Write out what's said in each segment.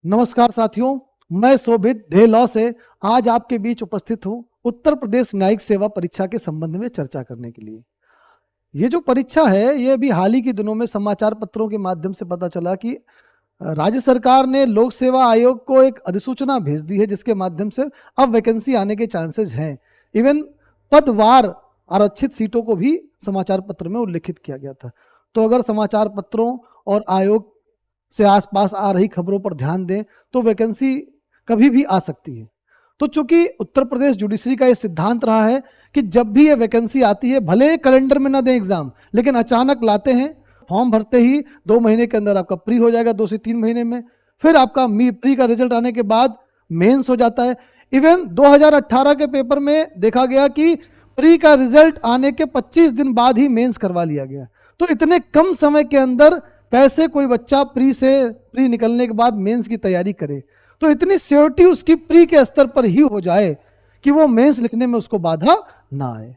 नमस्कार साथियों, मैं शोभित ध्येय लॉ से आज आपके बीच उपस्थित हूं उत्तर प्रदेश न्यायिक सेवा परीक्षा के संबंध में चर्चा करने के लिए। ये जो परीक्षा है, ये अभी हाल ही के दिनों में समाचार पत्रों के माध्यम से पता चला कि राज्य सरकार ने लोक सेवा आयोग को एक अधिसूचना भेज दी है, जिसके माध्यम से अब वैकेंसी आने के चांसेस हैं। इवन पदवार आरक्षित सीटों को भी समाचार पत्र में उल्लेखित किया गया था। तो अगर समाचार पत्रों और आयोग से आसपास आ रही खबरों पर ध्यान दें तो वैकेंसी कभी भी आ सकती है। तो चूंकि उत्तर प्रदेश जुडिशरी का ये सिद्धांत रहा है कि जब भी ये वैकेंसी आती है, भले कैलेंडर में ना दें एग्जाम, लेकिन अचानक लाते हैं, फॉर्म भरते ही 2 महीने के अंदर आपका प्री हो जाएगा, 2 से 3 महीने में। फिर आपका प्री का रिजल्ट आने के बाद मेंस हो जाता है। इवन 2018 के पेपर में देखा गया कि प्री का रिजल्ट आने के 25 दिन बाद ही मेंस करवा लिया गया। तो इतने कम समय के अंदर कैसे कोई बच्चा प्री निकलने के बाद मेंस की तैयारी करे? तो इतनी श्योरिटी उसकी प्री के स्तर पर ही हो जाए कि वो मेंस लिखने में उसको बाधा ना आए।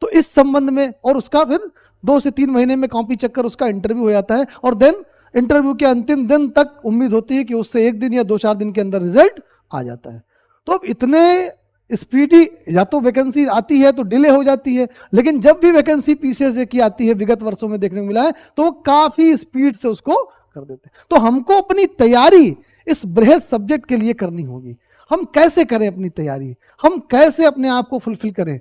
तो इस संबंध में, और उसका फिर 2 से 3 महीने में कॉपी चेक कर उसका इंटरव्यू हो जाता है, और देन इंटरव्यू के अंतिम दिन तक उम्मीद होती है कि उससे 1 दिन या 2-4 दिन के अंदर रिजल्ट आ जाता है। तो अब इतने स्पीडी, या तो वैकेंसी आती है तो डिले हो जाती है, लेकिन जब भी वैकेंसी पीसीएस की आती है, विगत वर्षों में देखने को मिला है, तो वो काफी स्पीड से उसको कर देते हैं। तो हमको अपनी तैयारी इस बृहद सब्जेक्ट के लिए करनी होगी। हम कैसे करें अपनी तैयारी, हम कैसे अपने आप को फुलफिल करें?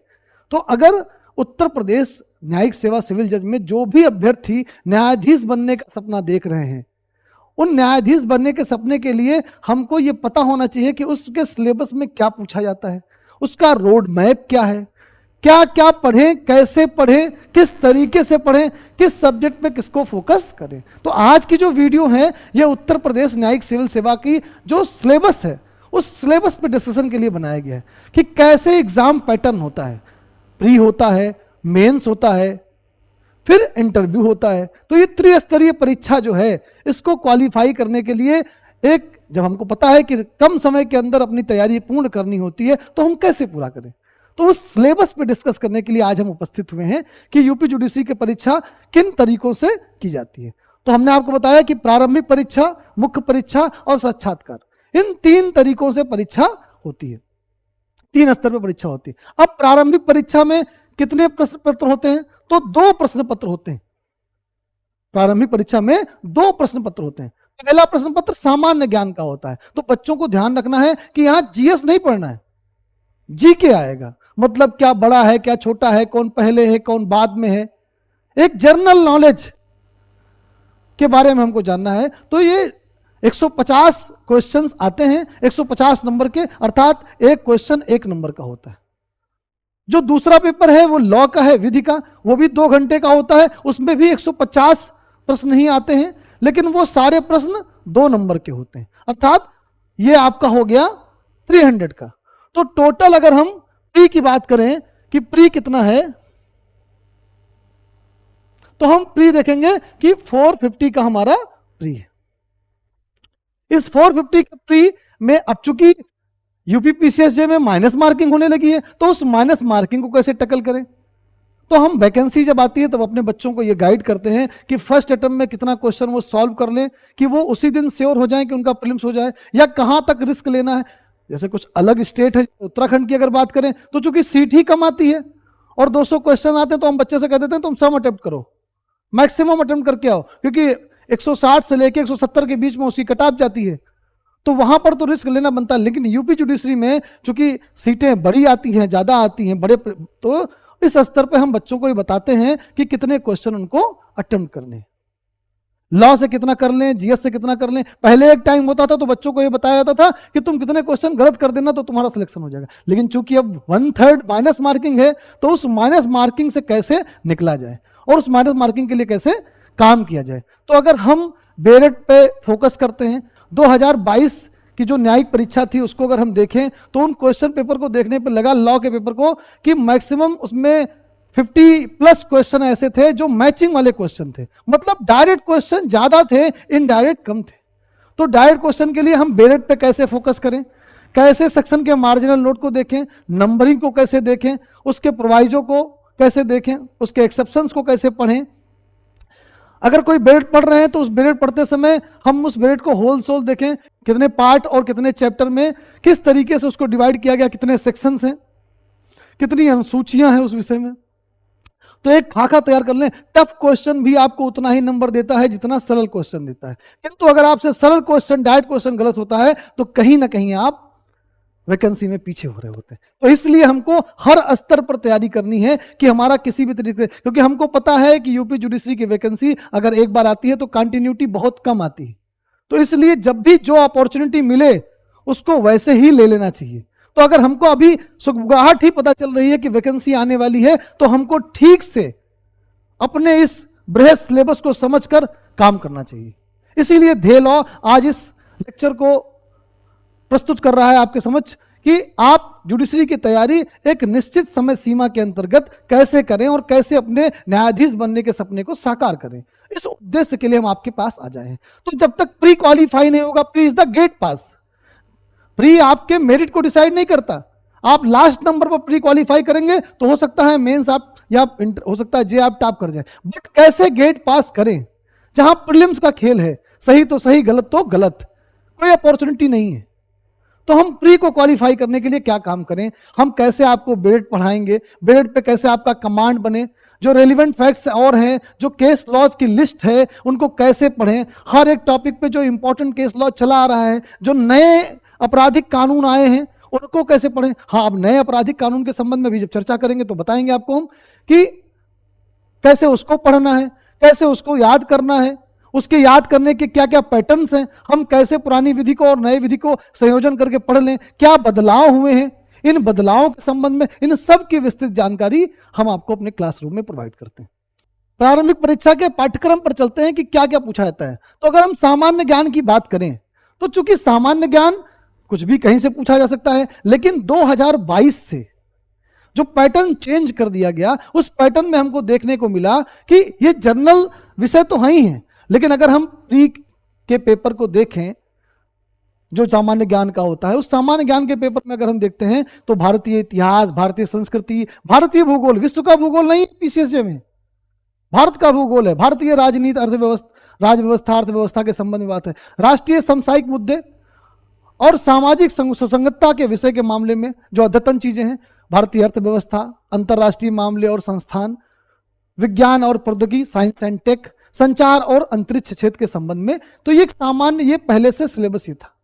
तो अगर उत्तर प्रदेश न्यायिक सेवा सिविल जज में जो भी अभ्यर्थी न्यायाधीश बनने का सपना देख रहे हैं, उन न्यायाधीश बनने के सपने के लिए हमको ये पता होना चाहिए कि उसके सिलेबस में क्या पूछा जाता है, उसका रोड मैप क्या है, क्या क्या पढ़ें, कैसे पढ़ें, किस तरीके से पढ़ें, किस सब्जेक्ट में किसको फोकस करें। तो आज की जो वीडियो है, ये उत्तर प्रदेश न्यायिक सिविल सेवा की जो सिलेबस है, उस सिलेबस पे डिस्कशन के लिए बनाया गया है कि कैसे एग्जाम पैटर्न होता है। प्री होता है, मेंस होता है, फिर इंटरव्यू होता है। तो ये त्रिस्तरीय परीक्षा जो है, इसको क्वालिफाई करने के लिए जब हमको पता है कि कम समय के अंदर अपनी तैयारी पूर्ण करनी होती है, तो हम कैसे पूरा करें? तो उस सिलेबस पे डिस्कस करने के लिए आज हम उपस्थित हुए हैं कि यूपी जुडिशरी की परीक्षा किन तरीकों से की जाती है। तो हमने आपको बताया कि प्रारंभिक परीक्षा, मुख्य परीक्षा और साक्षात्कार, इन 3 तरीकों से परीक्षा होती है। 3 स्तर पर परीक्षा होती है। अब प्रारंभिक परीक्षा में कितने प्रश्न पत्र होते हैं? तो 2 प्रश्न पत्र होते हैं। प्रारंभिक परीक्षा में 2 प्रश्न पत्र होते हैं। पहला प्रश्न पत्र सामान्य ज्ञान का होता है। तो बच्चों को ध्यान रखना है कि यहां जीएस नहीं पढ़ना है, जीके आएगा। मतलब क्या बड़ा है, क्या छोटा है, कौन पहले है, कौन बाद में है, एक जनरल नॉलेज के बारे में हमको जानना है। तो ये 150 क्वेश्चंस आते हैं, 150 नंबर के, अर्थात एक क्वेश्चन 1 नंबर का होता है। जो दूसरा पेपर है वो लॉ का है, विधि का, वो भी 2 घंटे का होता है। उसमें भी 150 प्रश्न ही आते हैं, लेकिन वो सारे प्रश्न 2 नंबर के होते हैं। अर्थात ये आपका हो गया 300 का। तो टोटल अगर हम प्री की बात करें कि प्री कितना है, तो हम प्री देखेंगे कि 450 का हमारा प्री है। इस 450 के प्री में अब चूंकि यूपीपीसीएसजे में माइनस मार्किंग होने लगी है, तो उस माइनस मार्किंग को कैसे टैकल करें? तो हम वैकेंसी जब आती है तब अपने बच्चों को ये गाइड करते हैं कि फर्स्ट अटेम्प्ट में कितना क्वेश्चन वो सॉल्व कर लें कि वो उसी दिन श्योर हो जाए कि उनका प्रीलिम्स हो जाए, या कहां तक रिस्क लेना है। जैसे कुछ अलग स्टेट है, उत्तराखंड की अगर बात करें, तो चूंकि सीट ही कम आती है और 200 क्वेश्चन आते हैं, तो हम बच्चे से कह देते हैं तुम सम अटेम्प्ट करो, मैक्सिमम अटेम्प्ट करके आओ, क्योंकि 160 से लेकर 170 के बीच में उसकी कट ऑफ जाती है। तो वहां पर तो रिस्क लेना बनता है। लेकिन यूपी जुडिशरी में चूंकि सीटें बड़ी आती हैं, ज्यादा आती हैं, बड़े, तो इस स्तर पे हम बच्चों को ये बताते हैं कि कितने क्वेश्चन उनको अटेम्प्ट करने, लॉ से कितना कर लें, जीएस से कितना कर लें। पहले एक टाइम होता था तो बच्चों को ये बताया जाता था कि तुम कितने क्वेश्चन गलत कर देना तो तुम्हारा सिलेक्शन हो जाएगा। लेकिन चूंकि अब 1/3 माइनस मार्किंग है, तो उस माइनस मार्किंग से कैसे निकला जाए और उस माइनस मार्किंग के लिए कैसे काम किया जाए। तो अगर हम मेरिट पे फोकस करते हैं, 2022 की जो न्यायिक परीक्षा थी उसको अगर हम देखें, तो उन क्वेश्चन पेपर को देखने पर लगा, लॉ के पेपर को, कि मैक्सिमम उसमें 50+ क्वेश्चन ऐसे थे जो मैचिंग वाले क्वेश्चन थे। मतलब डायरेक्ट क्वेश्चन ज्यादा थे, इनडायरेक्ट कम थे। तो डायरेक्ट क्वेश्चन के लिए हम मेरिट पे कैसे फोकस करें, कैसे सेक्शन के मार्जिनल नोट को देखें, नंबरिंग को कैसे देखें, उसके प्रोवाइजो को कैसे देखें, उसके एक्सेप्शंस को कैसे पढ़ें, अगर कोई मेरिट पढ़ रहे हैं तो उस मेरिट पढ़ते समय हम उस मेरिट को होल सोल देखें कितने पार्ट और कितने चैप्टर में किस तरीके से उसको डिवाइड किया गया, कितने सेक्शंस हैं, कितनी अनुसूचियां हैं उस विषय में। तो एक खाका तैयार कर लें। टफ क्वेश्चन भी आपको उतना ही नंबर देता है जितना सरल क्वेश्चन देता है, किंतु अगर आपसे सरल क्वेश्चन, डायरेक्ट क्वेश्चन गलत होता है तो कहीं ना कहीं आप वैकेंसी में पीछे हो रहे होते हैं। तो इसलिए हमको हर स्तर पर तैयारी करनी है कि हमारा किसी भी तरीके, क्योंकि हमको पता है कि यूपी जुडिशरी की वैकेंसी अगर एक बार आती है तो कंटिन्यूटी बहुत कम आती है। तो इसलिए जब भी जो अपॉर्चुनिटी मिले उसको वैसे ही ले लेना चाहिए। तो अगर हमको अभी सुगबुगाहट ही पता चल रही है कि वैकेंसी आने वाली है तो हमको ठीक से अपने इस बृहद सिलेबस को समझकर काम करना चाहिए। इसीलिए ध्येय लॉ आज इस लेक्चर को प्रस्तुत कर रहा है आपके समक्ष कि आप जुडिशरी की तैयारी एक निश्चित समय सीमा के अंतर्गत कैसे करें और कैसे अपने न्यायाधीश बनने के सपने को साकार करें। इस उद्देश्य के लिए हम आपके पास आ जाए। तो जब तक प्री क्वालिफाई नहीं होगा, pre is the gate pass, pre आपके मेरिट को डिसाइड नहीं करता। आप लास्ट नंबर पर प्री क्वालिफाई करेंगे तो हो सकता है मेंस आप या हो सकता है जे आप टॉप कर जाए, बट कैसे गेट पास करें जहां प्रीलिम्स का खेल है, सही तो सही, गलत तो गलत, कोई अपॉर्चुनिटी नहीं है। तो हम प्री को क्वालिफाई करने के लिए क्या काम करें, हम कैसे आपको बेरेट पढ़ाएंगे, बेरेट पे कैसे आपका कमांड बने, जो रेलिवेंट फैक्ट्स और हैं, जो केस लॉज की लिस्ट है उनको कैसे पढ़ें, हर एक टॉपिक पे जो इंपॉर्टेंट केस लॉ चला आ रहा है, जो नए आपराधिक कानून आए हैं उनको कैसे पढ़ें। हाँ, अब नए आपराधिक कानून के संबंध में भी जब चर्चा करेंगे तो बताएंगे आपको हम कि कैसे उसको पढ़ना है, कैसे उसको याद करना है, उसके याद करने के क्या क्या पैटर्न्स हैं, हम कैसे पुरानी विधि को और नई विधि को संयोजन करके पढ़ लें, क्या बदलाव हुए हैं, इन बदलावों के संबंध में इन सब की विस्तृत जानकारी हम आपको अपने क्लासरूम में प्रोवाइड करते हैं। प्रारंभिक परीक्षा के पाठ्यक्रम पर चलते हैं कि क्या क्या पूछा जाता है। तो अगर हम सामान्य ज्ञान की बात करें तो चूंकि सामान्य ज्ञान कुछ भी कहीं से पूछा जा सकता है, लेकिन 2022 से जो पैटर्न चेंज कर दिया गया उस पैटर्न में हमको देखने को मिला कि ये जनरल विषय तो है ही हैं, लेकिन अगर हम प्री के पेपर को देखें जो सामान्य ज्ञान का होता है, उस सामान्य ज्ञान के पेपर में अगर हम देखते हैं तो भारतीय इतिहास, भारतीय संस्कृति, भारतीय भूगोल, विश्व का भूगोल नहीं है पीसीएसजे में, भारत का भूगोल है, भारतीय राजनीति, राजव्यवस्था, अर्थव्यवस्था के संबंध में बात है, राष्ट्रीय समसामयिक मुद्दे और सामाजिक सुसंगतता के विषय के मामले में जो अद्यतन चीजें हैं, भारतीय अर्थव्यवस्था, अंतर्राष्ट्रीय मामले और संस्थान, विज्ञान और प्रौद्योगिकी, साइंस एंड टेक, संचार और अंतरिक्ष क्षेत्र के संबंध में। तो ये सामान्य, ये पहले से सिलेबस ही था।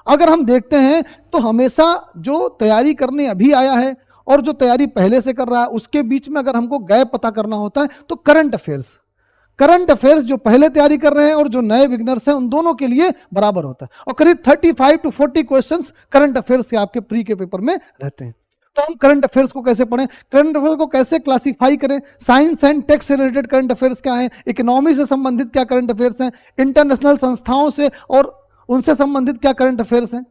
अगर हम देखते हैं तो हमेशा जो तैयारी करने अभी आया है और जो तैयारी पहले से कर रहा है उसके बीच में अगर हमको गैप पता करना होता है तो करंट अफेयर्स जो पहले तैयारी कर रहे हैं और जो नए बिगनर्स हैं उन दोनों के लिए बराबर होता है। और करीब 35 to 40 क्वेश्चंस करंट अफेयर्स से आपके प्री के पेपर में रहते हैं। तो हम करंट अफेयर्स को कैसे पढ़ें, करंट अफेयर्स को कैसे क्लासिफाई करें, साइंस एंड टेक से रिलेटेड करंट अफेयर्स क्या है, इकोनॉमी से संबंधित क्या करंट अफेयर्स हैं, इंटरनेशनल संस्थाओं से और उनसे संबंधित क्या करंट अफेयर्स हैं,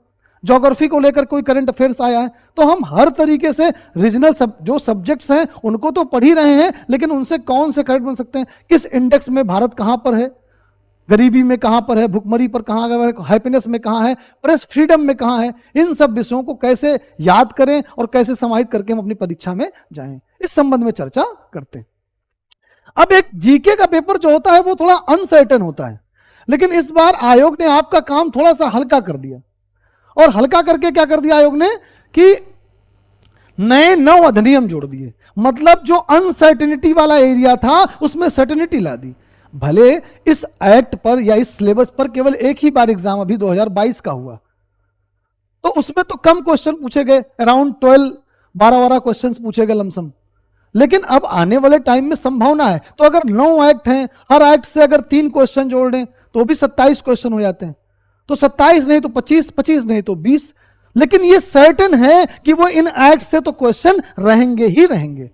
ज्योग्राफी को लेकर कोई करंट अफेयर्स आया है। तो हम हर तरीके से रीजनल जो सब्जेक्ट्स हैं उनको तो पढ़ ही रहे हैं, लेकिन उनसे कौन से करंट बन सकते हैं, किस इंडेक्स में भारत कहां पर है, गरीबी में कहां पर है, भुखमरी पर कहां है, हैप्पीनेस में कहां है, प्रेस फ्रीडम में कहां है, इन सब विषयों को कैसे याद करें और कैसे समाहित करके हम अपनी परीक्षा में जाएं, इस संबंध में चर्चा करते हैं। अब एक जीके का पेपर जो होता है वो थोड़ा अनसर्टेन होता है, लेकिन इस बार आयोग ने आपका काम थोड़ा सा हल्का कर दिया। और हल्का करके क्या कर दिया आयोग ने कि नए 9 अधिनियम जोड़ दिए, मतलब जो अनसर्टेनिटी वाला एरिया था उसमें सर्टेनिटी ला दी। भले इस एक्ट पर या इस सिलेबस पर केवल एक ही बार एग्जाम अभी 2022 का हुआ, तो उसमें तो कम क्वेश्चन पूछे गए, अराउंड 12 क्वेश्चन पूछे गए लमसम, लेकिन अब आने वाले टाइम में संभावना है। तो अगर 9 एक्ट हैं, हर एक्ट से अगर 3 क्वेश्चन जोड़ दें तो भी 27 क्वेश्चन हो जाते हैं। तो 27 नहीं तो 25, 25 नहीं तो 20, लेकिन ये सर्टेन है कि वो इन एक्ट से तो क्वेश्चन रहेंगे ही रहेंगे।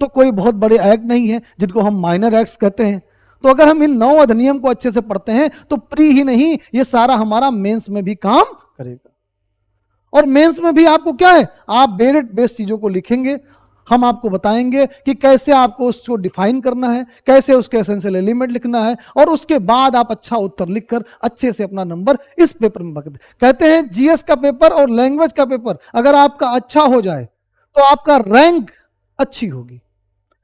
तो कोई बहुत बड़े एक्ट नहीं है जिनको हम माइनर एक्ट्स कहते हैं। तो अगर हम इन 9 अधिनियम को अच्छे से पढ़ते हैं तो प्री ही नहीं, ये सारा हमारा मेंस में भी काम करेगा। और मेंस में भी आपको क्या है, आप मेरिट बेस्ड चीजों को लिखेंगे, हम आपको बताएंगे कि कैसे आपको उसको डिफाइन करना है, कैसे उसके एसेंशियल एलिमेंट लिखना है, और उसके बाद आप अच्छा उत्तर लिखकर अच्छे से अपना नंबर इस पेपर में पकड़। कहते हैं जीएस का पेपर और लैंग्वेज का पेपर अगर आपका अच्छा हो जाए तो आपका रैंक अच्छी होगी।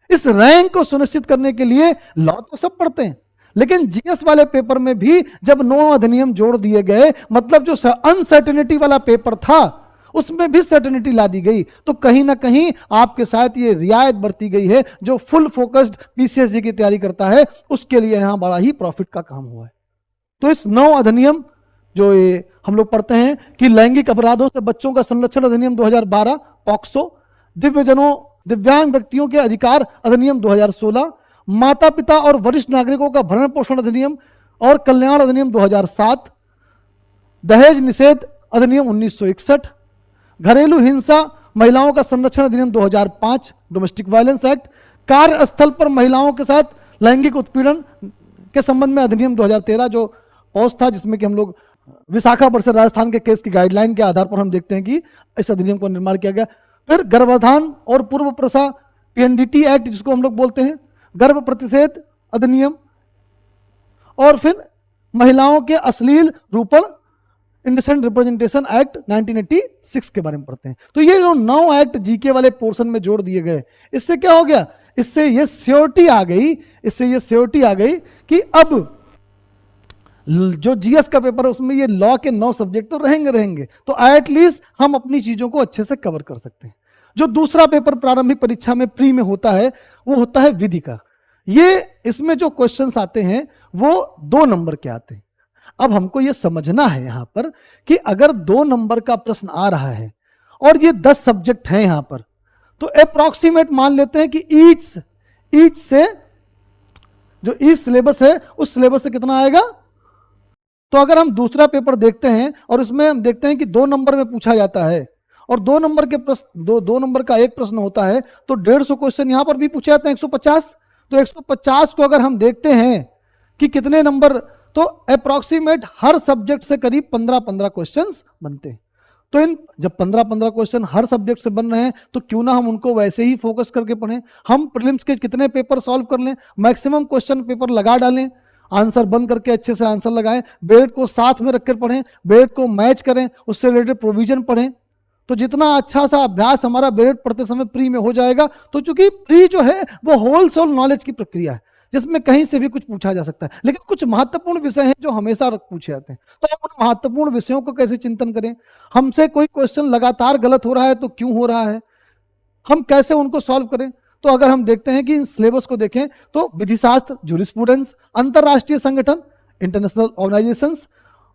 इस रैंक को सुनिश्चित करने के लिए लॉ तो सब पढ़ते हैं, लेकिन जीएस वाले पेपर में भी जब 9 अधिनियम जोड़ दिए गए, मतलब जो अनसर्टेनिटी वाला पेपर था उसमें भी सर्टेनिटी ला दी गई, तो कहीं ना कहीं आपके साथ ये रियायत बरती गई है। जो फुल फोकस्ड पीसीएसजी की तैयारी करता है उसके लिए यहां बड़ा ही प्रॉफिट का काम हुआ है। तो इस 9 अधिनियम जो ये हम लोग पढ़ते हैं कि लैंगिक अपराधों से बच्चों का संरक्षण अधिनियम 2012 पॉक्सो, दिव्यांग व्यक्तियों के अधिकार अधिनियम 2016, माता पिता और वरिष्ठ नागरिकों का भरण पोषण अधिनियम और कल्याण अधिनियम 2007, दहेज निषेध अधिनियम 1961, घरेलू हिंसा महिलाओं का संरक्षण अधिनियम 2005 डोमेस्टिक वायलेंस एक्ट, कार्यस्थल पर महिलाओं के साथ लैंगिक उत्पीड़न के संबंध में अधिनियम 2013 जो पॉज था, जिसमें कि हम लोग विशाखा वर्सेस राजस्थान के केस की गाइडलाइन के आधार पर हम देखते हैं कि इस अधिनियम को निर्माण किया गया। फिर गर्भाधान और पूर्व प्रसव पीएनडीटी एक्ट जिसको हम लोग बोलते हैं, गर्भ प्रतिषेध अधिनियम, और फिर महिलाओं के अश्लील रूपण इंडिसेंट रिप्रेजेंटेशन एक्ट 1986 के बारे में पढ़ते हैं। तो ये जो 9 एक्ट जीके वाले पोर्शन में जोड़ दिए गए, इससे क्या हो गया, इससे ये श्योरिटी आ गई कि अब जो जीएस का पेपर है उसमें ये लॉ के 9 सब्जेक्ट तो रहेंगे, तो एटलीस्ट हम अपनी चीजों को अच्छे से कवर कर सकते हैं। जो दूसरा पेपर प्रारंभिक परीक्षा में प्री में होता है वो होता है विधि का। ये इसमें जो क्वेश्चंस आते हैं वो 2 नंबर के आते हैं। अब हमको ये समझना है यहां पर कि अगर 2 नंबर का प्रश्न आ रहा है और ये 10 सब्जेक्ट हैं यहां पर, तो अप्रॉक्सीमेट मान लेते हैं कि ईच से जो ईच सिलेबस है उस सिलेबस से कितना आएगा। तो अगर हम दूसरा पेपर देखते हैं और उसमें हम देखते हैं कि 2 नंबर में पूछा जाता है और 2 नंबर के प्रश्न 2 नंबर का एक प्रश्न होता है, तो 150 क्वेश्चन यहां पर भी पूछे जाते हैं 150। तो 150 को अगर हम देखते हैं कि कितने नंबर, तो अप्रॉक्सीमेट हर सब्जेक्ट से करीब 15-15 क्वेश्चंस बनते हैं। तो इन जब 15-15 क्वेश्चन हर सब्जेक्ट से बन रहे हैं तो क्यों ना हम उनको वैसे ही फोकस करके पढ़ें। हम प्रीलिम्स के कितने पेपर सॉल्व कर लें, मैक्सिमम क्वेश्चन पेपर लगा डालें, आंसर बंद करके अच्छे से आंसर लगाएं, बेट को साथ में रखकर पढ़ें, बेट को मैच करें, उससे रिलेटेड प्रोविजन पढ़ें। तो जितना अच्छा सा अभ्यास हमारा बेट पढ़ते समय प्री में हो जाएगा, तो चूंकि प्री जो है वो होल सोल नॉलेज की प्रक्रिया है जिसमें कहीं से भी कुछ पूछा जा सकता है, लेकिन कुछ महत्वपूर्ण विषय हैं जो हमेशा पूछे जाते हैं। तो हम उन महत्वपूर्ण विषयों को कैसे चिंतन करें, हमसे कोई क्वेश्चन लगातार गलत हो रहा है तो क्यों हो रहा है, हम कैसे उनको सॉल्व करें। तो अगर हम देखते हैं कि इन सिलेबस को देखें तो विधिशास्त्र, जूरिस्प्रूडेंस, अंतरराष्ट्रीय संगठन, इंटरनेशनल ऑर्गेनाइजेशंस,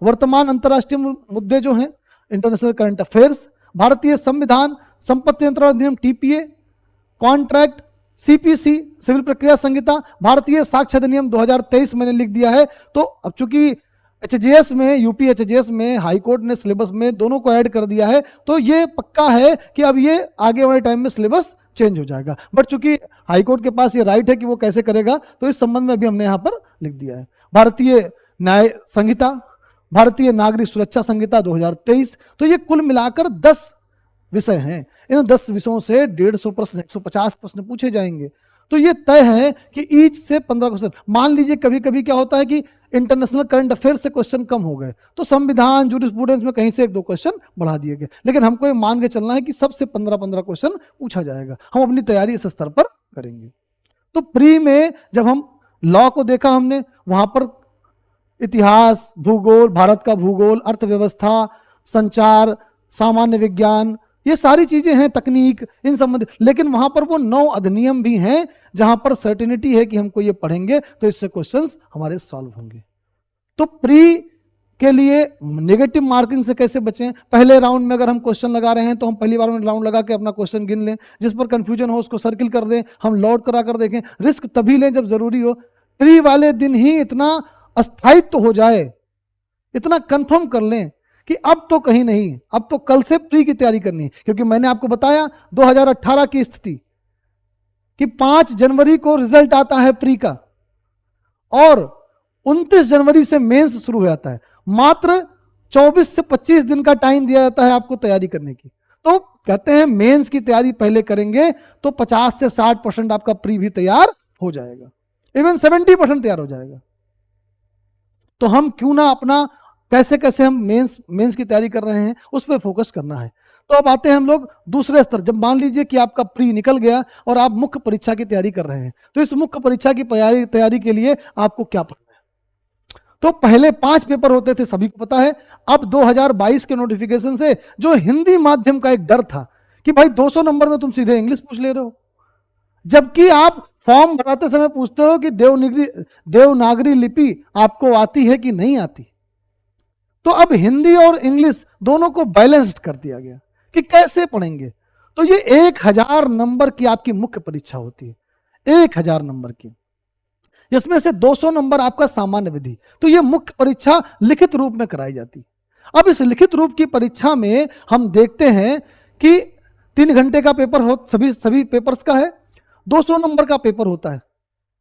वर्तमान अंतरराष्ट्रीय मुद्दे जो हैं, इंटरनेशनल करंट अफेयर्स, भारतीय संविधान, संपत्ति नियंत्रण अधिनियम टीपीए, कॉन्ट्रैक्ट, सीपीसी सिविल प्रक्रिया संहिता, भारतीय साक्ष्य अधिनियम 2023 मैंने लिख दिया है। तो अब चूंकि एचजेएस में, यूपी एचजेएस में हाईकोर्ट ने सिलेबस में दोनों को ऐड कर दिया है, तो ये पक्का है कि अब ये आगे वाले टाइम में सिलेबस चेंज हो जाएगा। बट चूंकि हाईकोर्ट के पास ये राइट है कि वो कैसे करेगा, तो इस संबंध में भी हमने यहां पर लिख दिया है। भारतीय न्याय संहिता, भारतीय नागरिक सुरक्षा संहिता 2023। तो ये कुल मिलाकर 10 विषय हैं। इन 10 विषयों से 150 प्रश्न, 150 प्रश्न पूछे जाएंगे। तो ये तय है कि ईच से 15 क्वेश्चन। मान लीजिए कभी कभी क्या होता है कि इंटरनेशनल करंट अफेयर से क्वेश्चन कम हो गए, तो संविधान, जूरिस्प्रूडेंस में कहीं से 1-2 क्वेश्चन बढ़ा दिए गए, लेकिन हमको ये मान के चलना है कि सबसे 15-15 क्वेश्चन पूछा जाएगा। हम अपनी तैयारी इस स्तर पर करेंगे। तो प्री में जब हम लॉ को देखा हमने, वहां पर इतिहास, भूगोल, भारत का भूगोल, अर्थव्यवस्था, संचार, सामान्य विज्ञान, ये सारी चीजें हैं, तकनीक, इन संबंधित, लेकिन वहां पर वो 9 अधिनियम भी हैं जहां पर सर्टेनिटी है कि हमको ये पढ़ेंगे तो इससे क्वेश्चंस हमारे सॉल्व होंगे। तो प्री के लिए नेगेटिव मार्किंग से कैसे बचें, पहले राउंड में अगर हम क्वेश्चन लगा रहे हैं तो हम पहली बार में राउंड लगा के अपना क्वेश्चन गिन लें, जिस पर कंफ्यूजन हो उसको सर्किल कर दें, हम लौट करा कर देखें। रिस्क तभी लें जब जरूरी हो। प्री वाले दिन ही इतना अस्थायित्व हो जाए, इतना कंफर्म कर लें कि अब तो कहीं नहीं, अब तो कल से प्री की तैयारी करनी है। क्योंकि मैंने आपको बताया 2018 की स्थिति कि 5 जनवरी को रिजल्ट आता है प्री का और 29 जनवरी से मेंस शुरू हो जाता है। मात्र 24 से 25 दिन का टाइम दिया जाता है आपको तैयारी करने की। तो कहते हैं मेंस की तैयारी पहले करेंगे तो 50 से 60% आपका प्री भी तैयार हो जाएगा, इवन 70% तैयार हो जाएगा। तो हम क्यों ना अपना कैसे कैसे हम मेंस की तैयारी कर रहे हैं उस पर फोकस करना है। तो अब आते हैं हम लोग दूसरे स्तर। जब मान लीजिए कि आपका प्री निकल गया और आप मुख्य परीक्षा की तैयारी कर रहे हैं, तो इस मुख्य परीक्षा की तैयारी के लिए आपको क्या पढ़ना है। तो पहले 5 पेपर होते थे, सभी को पता है। अब 2022 के नोटिफिकेशन से जो हिंदी माध्यम का एक डर था कि भाई 200 नंबर में तुम सीधे इंग्लिश पूछ ले रहे हो, जबकि आप फॉर्म भराते समय पूछते हो कि देवनागरी लिपि आपको आती है कि नहीं आती। तो अब हिंदी और इंग्लिश दोनों को बैलेंस्ड कर दिया गया कि कैसे पढ़ेंगे। तो ये 1000 नंबर की आपकी मुख्य परीक्षा होती है, 1000 नंबर की, इसमें से 200 नंबर आपका सामान्य विधि। तो ये मुख्य परीक्षा लिखित रूप में कराई जाती। अब इस लिखित रूप की परीक्षा में हम देखते हैं कि 3 घंटे का पेपर हो, सभी पेपर्स का है, 200 नंबर का पेपर होता है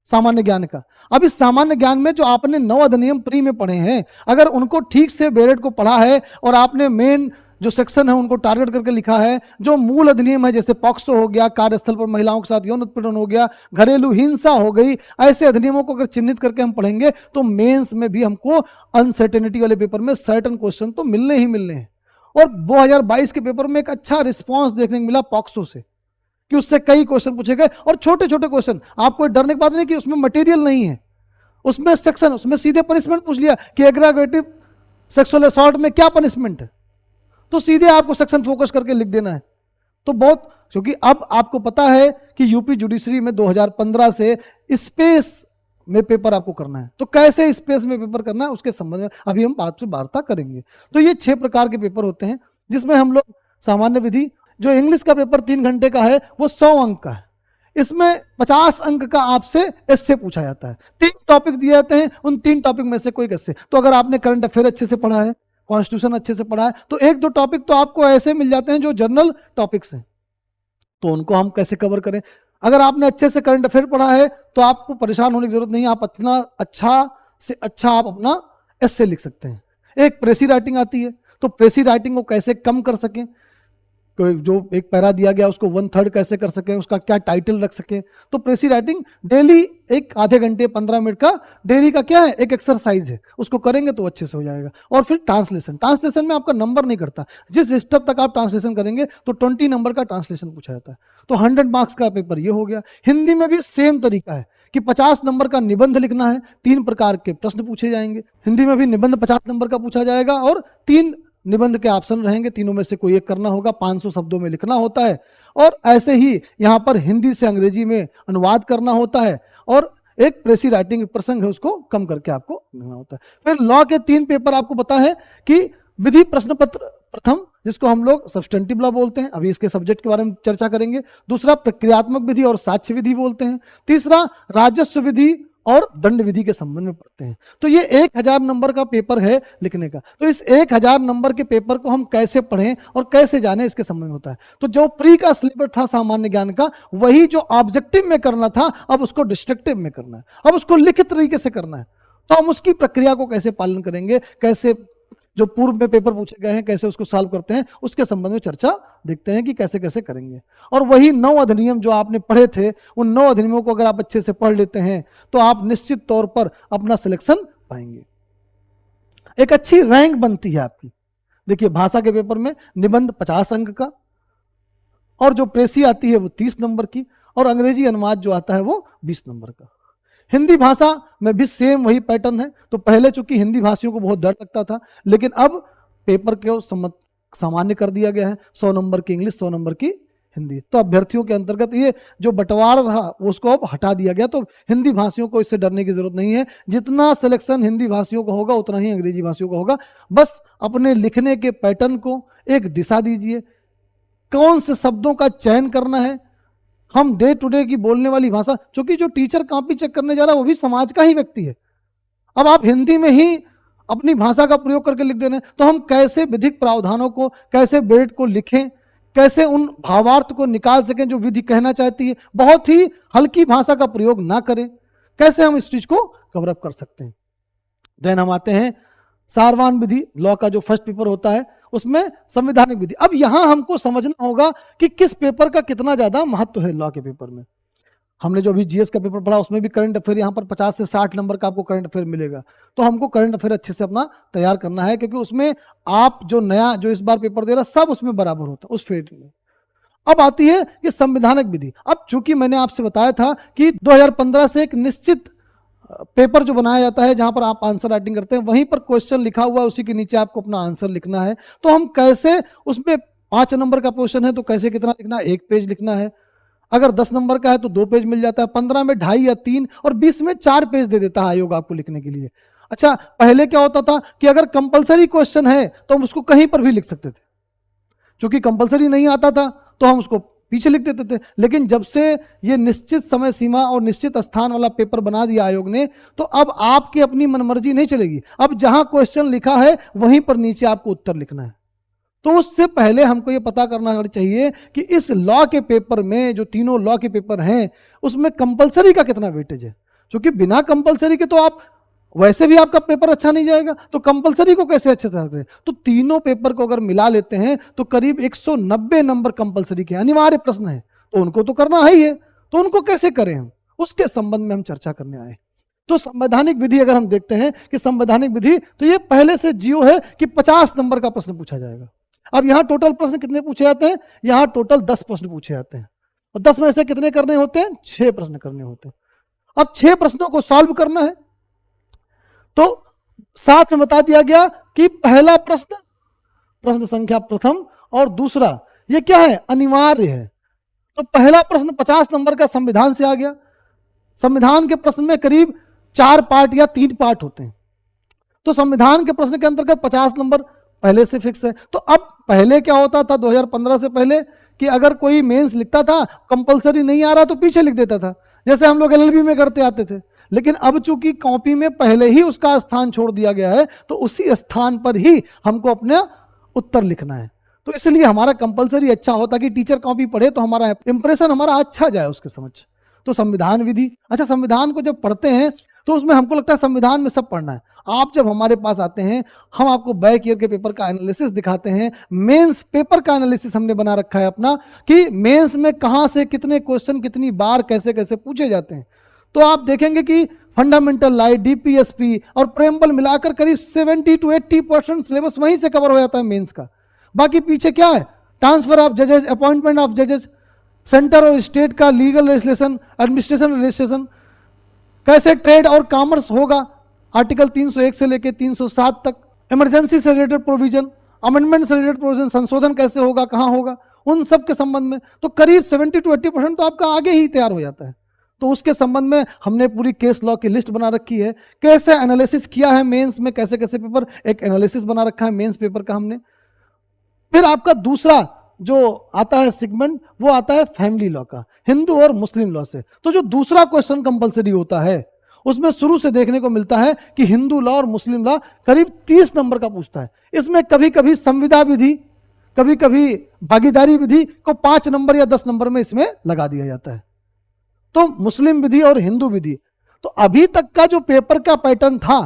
सामान्य ज्ञान का। अब इस सामान्य ज्ञान में जो आपने 9 अधिनियम प्री में पढ़े हैं, अगर उनको ठीक से बेरेट को पढ़ा है और आपने मेन जो सेक्शन है उनको टारगेट करके लिखा है, जो मूल अधिनियम है जैसे पॉक्सो हो गया, कार्यस्थल पर महिलाओं के साथ यौन उत्पीड़न हो गया, घरेलू हिंसा हो गई, ऐसे अधिनियमों को अगर चिन्हित करके हम पढ़ेंगे तो मेंस में भी हमको अनसर्टेनिटी वाले पेपर में सर्टन क्वेश्चन तो मिलने ही मिलने हैं। और 2022 के पेपर में एक अच्छा रिस्पॉन्स देखने को मिला पॉक्सो से कि उससे कई क्वेश्चन पूछे गए और छोटे छोटे क्वेश्चन। आपको डरने की बात नहीं कि उसमें मटेरियल नहीं है, उसमें सेक्शन, उसमें सीधे पनिशमेंट पूछ लिया कि एग्रावेटिव सेक्सुअल असॉल्ट में क्या पनिशमेंट है, तो सीधे आपको सेक्शन फोकस करके लिख देना है। तो बहुत, क्योंकि अब आपको पता है कि यूपी जुडिशरी में 2015 से स्पेस में पेपर आपको करना है, तो कैसे स्पेस में पेपर करना है उसके संबंध में अभी हम बात से वार्ता करेंगे। तो ये 6 प्रकार के पेपर होते हैं जिसमें हम लोग सामान्य विधि, जो इंग्लिश का पेपर 3 घंटे का है वो 100 अंक का है, इसमें 50 अंक का आपसे एस्से पूछा जाता है। 3 टॉपिक दिए जाते हैं, उन 3 टॉपिक में से कोई एक एस्से। तो अगर आपने करंट अफेयर अच्छे से पढ़ा है, कॉन्स्टिट्यूशन अच्छे से पढ़ा है, तो 1-2 टॉपिक तो आपको ऐसे मिल जाते हैं जो जनरल टॉपिक्स हैं, तो उनको हम कैसे कवर करें। अगर आपने अच्छे से करंट अफेयर पढ़ा है तो आपको परेशान होने की जरूरत नहीं है, आप इतना अच्छा से अच्छा आप अपना एस्से लिख सकते हैं। एक प्रेसी राइटिंग आती है, तो प्रेसी राइटिंग को कैसे कम कर सकें, जो एक पैरा दिया गया उसको 1/3 कैसे कर सकें, उसका क्या टाइटल रख सकें। तो प्रेसी राइटिंग डेली एक आधे घंटे 15 मिनट का डेली का क्या है, एक एक्सरसाइज है, उसको करेंगे तो अच्छे से हो जाएगा। और फिर ट्रांसलेशन में आपका नंबर नहीं करता, जिस स्टेप तक आप ट्रांसलेशन करेंगे तो 20 नंबर का ट्रांसलेशन पूछा जाता है, तो 100 मार्क्स का पेपर ये हो गया। हिंदी में भी सेम तरीका है कि 50 नंबर का निबंध लिखना है, 3 प्रकार के प्रश्न पूछे जाएंगे। हिंदी में भी निबंध 50 नंबर का पूछा जाएगा और 3 निबंध के ऑप्शन रहेंगे, तीनों में से कोई एक करना होगा, 500 शब्दों में लिखना होता है। और ऐसे ही यहाँ पर हिंदी से अंग्रेजी में अनुवाद करना होता है और एक प्रेसी राइटिंग प्रसंग है उसको कम करके आपको लिखना होता है। फिर लॉ के 3 पेपर आपको पता है कि विधि प्रश्न पत्र प्रथम, जिसको हम लोग सब्सटेंटिव लॉ बोलते हैं, अभी इसके सब्जेक्ट के बारे में चर्चा करेंगे। दूसरा प्रक्रियात्मक विधि और साक्ष्य विधि बोलते हैं। तीसरा राजस्व विधि और दंड विधि के संबंध में पढ़ते हैं। तो ये 1000 नंबर का पेपर है लिखने का। तो इस 1000 नंबर के पेपर को हम कैसे पढ़ें और कैसे जाने, इसके संबंध में होता है। तो जो प्री का सिलेबस था सामान्य ज्ञान का, वही जो ऑब्जेक्टिव में करना था अब उसको डिस्ट्रक्टिव में करना है, अब उसको लिखित तरीके से करना है। तो हम उसकी प्रक्रिया को कैसे पालन करेंगे, कैसे जो पूर्व में पेपर पूछे गए हैं कैसे उसको सॉल्व करते हैं, उसके संबंध में चर्चा देखते हैं कि कैसे कैसे करेंगे। और वही 9 अधिनियम जो आपने पढ़े थे, उन 9 अधिनियमों को अगर आप अच्छे से पढ़ लेते हैं तो आप निश्चित तौर पर अपना सिलेक्शन पाएंगे, एक अच्छी रैंक बनती है आपकी। देखिए भाषा के पेपर में निबंध 50 अंक का, और जो प्रेसी आती है वो 30 नंबर की, और अंग्रेजी अनुवाद जो आता है वो 20 नंबर का। हिंदी भाषा में भी सेम वही पैटर्न है। तो पहले चूंकि हिंदी भाषियों को बहुत डर लगता था, लेकिन अब पेपर को सामान्य कर दिया गया है, 100 नंबर की इंग्लिश, 100 नंबर की हिंदी। तो अभ्यर्थियों के अंतर्गत ये जो बंटवारा था उसको अब हटा दिया गया, तो हिंदी भाषियों को इससे डरने की जरूरत नहीं है। जितना सिलेक्शन हिंदी भाषियों का होगा उतना ही अंग्रेजी भाषियों का होगा। बस अपने लिखने के पैटर्न को एक दिशा दीजिए, कौन से शब्दों का चयन करना है। हम डे टू डे की बोलने वाली भाषा, क्योंकि जो टीचर कॉपी चेक करने जा रहा है वो भी समाज का ही व्यक्ति है। अब आप हिंदी में ही अपनी भाषा का प्रयोग करके लिख दे रहे हैं, तो हम कैसे विधिक प्रावधानों को, कैसे बेट को लिखें, कैसे उन भावार्थ को निकाल सकें जो विधि कहना चाहती है। बहुत ही हल्की भाषा का प्रयोग ना करें, कैसे हम इस चीज को कवर अप कर सकते हैं। देन हम आते हैं सारवान विधि, लॉ का जो फर्स्ट पेपर होता है उसमें संवैधानिक विधि। अब यहां हमको समझना होगा कि किस पेपर का कितना ज्यादा महत्व है लॉ के पेपर में। हमने जो अभी जीएस का पेपर पढ़ा उसमें भी करंट अफेयर यहाँ पर 50 से 60 नंबर का आपको करंट अफेयर मिलेगा। तो हमको करंट अफेयर अच्छे से अपना तैयार करना है, क्योंकि उसमें आप जो नया जो इस बार पेपर दे रहा सब उसमें बराबर होता है उस फील्ड में। अब आती है कि संवैधानिक विधि। अब चूंकि मैंने आपसे बताया था कि 2015 से एक निश्चित पेपर जो बनाया जाता है जहां पर आप आंसर राइटिंग करते हैं, वहीं पर क्वेश्चन लिखा हुआ है, उसी के नीचे आपको अपना आंसर लिखना है। तो हम कैसे उसमें 5 नंबर का क्वेश्चन है तो कैसे कितना लिखना है, 1 पेज लिखना है। अगर 10 नंबर का है तो 2 पेज मिल जाता है, 15 में 2.5 या 3 और 20 में 4 पेज दे देता है आयोग आपको लिखने के लिए। अच्छा, पहले क्या होता था कि अगर कंपलसरी क्वेश्चन है तो हम उसको कहीं पर भी लिख सकते थे, क्योंकि कंपलसरी नहीं आता था तो हम उसको पीछे लिख देते थे। लेकिन जब से ये निश्चित समय सीमा और निश्चित स्थान वाला पेपर बना दिया आयोग ने, तो अब आपकी अपनी मनमर्जी नहीं चलेगी। अब जहां क्वेश्चन लिखा है वहीं पर नीचे आपको उत्तर लिखना है। तो उससे पहले हमको ये पता करना चाहिए कि इस लॉ के पेपर में, जो तीनों लॉ के पेपर हैं, उसमें कंपलसरी का कितना वेटेज है। क्योंकि बिना कंपलसरी के तो आप वैसे भी आपका पेपर अच्छा नहीं जाएगा, तो कंपलसरी को कैसे अच्छे से करें। तो तीनों पेपर को अगर मिला लेते हैं तो करीब 190 नंबर कंपलसरी के अनिवार्य प्रश्न है, तो उनको तो करना ही है। तो उनको कैसे करें हम, उसके संबंध में हम चर्चा करने आए। तो संवैधानिक विधि अगर हम देखते हैं कि संवैधानिक विधि, तो ये पहले से जियो है कि 50 नंबर का प्रश्न पूछा जाएगा। अब यहां टोटल प्रश्न कितने पूछे जाते हैं, यहां टोटल 10 प्रश्न पूछे जाते हैं, और 10 में से कितने करने होते हैं, 6 प्रश्न करने होते हैं। अब 6 प्रश्नों को सॉल्व करना है, तो साथ में बता दिया गया कि पहला प्रश्न प्रश्न संख्या प्रथम और दूसरा ये क्या है, अनिवार्य है। तो पहला प्रश्न 50 नंबर का संविधान से आ गया। संविधान के प्रश्न में करीब 4 पार्ट या 3 पार्ट होते हैं, तो संविधान के प्रश्न के अंतर्गत 50 नंबर पहले से फिक्स है। तो अब पहले क्या होता था 2015 से पहले कि अगर कोई मेंस लिखता था, कंपलसरी नहीं आ रहा तो पीछे लिख देता था, जैसे हम लोग एलएलबी में करते आते थे। लेकिन अब चूंकि कॉपी में पहले ही उसका स्थान छोड़ दिया गया है, तो उसी स्थान पर ही हमको अपना उत्तर लिखना है। तो इसलिए हमारा कंपलसरी अच्छा होता कि टीचर कॉपी पढ़े तो हमारा इंप्रेशन हमारा अच्छा जाए उसके समझ। तो संविधान विधि, अच्छा संविधान को जब पढ़ते हैं तो उसमें हमको लगता है संविधान में सब पढ़ना है। आप जब हमारे पास आते हैं, हम आपको बैक ईयर के पेपर का एनालिसिस दिखाते हैं। मेंस पेपर का एनालिसिस हमने बना रखा है अपना, कि मेंस में कहां से कितने क्वेश्चन कितनी बार कैसे कैसे पूछे जाते हैं। तो आप देखेंगे कि फंडामेंटल लाइट, डीपीएसपी और प्रेम्बल मिलाकर करीब 70 to 80% सिलेबस वहीं से कवर हो जाता है मेंस का। बाकी पीछे क्या है, ट्रांसफर ऑफ जजेस, अपॉइंटमेंट ऑफ जजेस, सेंटर और स्टेट का लीगल लेजिस्लेशन, एडमिनिस्ट्रेशन लेजिस्लेशन, कैसे ट्रेड और कॉमर्स होगा, आर्टिकल 301 से लेकर 307 तक, इमरजेंसी से रिलेटेड प्रोविजन, अमेंडमेंट से रिलेटेड प्रोविजन, संशोधन कैसे होगा, कहां होगा, उन सब के संबंध में तो करीब 70 to 80% तो आपका आगे ही तैयार हो जाता है। तो उसके संबंध में हमने पूरी केस लॉ की लिस्ट बना रखी है, कैसे एनालिसिस किया है मेंस में, कैसे कैसे पेपर, एक एनालिसिस बना रखा है मेंस पेपर का हमने। फिर आपका दूसरा जो आता है सेगमेंट, वो आता है फैमिली लॉ का, हिंदू और मुस्लिम लॉ से। तो जो दूसरा क्वेश्चन कंपलसरी होता है उसमें शुरू से देखने को मिलता है कि हिंदू लॉ और मुस्लिम लॉ करीब 30 नंबर का पूछता है। इसमें कभी कभी संविदा विधि, कभी कभी भागीदारी विधि को 5 नंबर या 10 नंबर में इसमें लगा दिया जाता है। तो मुस्लिम विधि और हिंदू विधि, तो अभी तक का जो पेपर का पैटर्न था,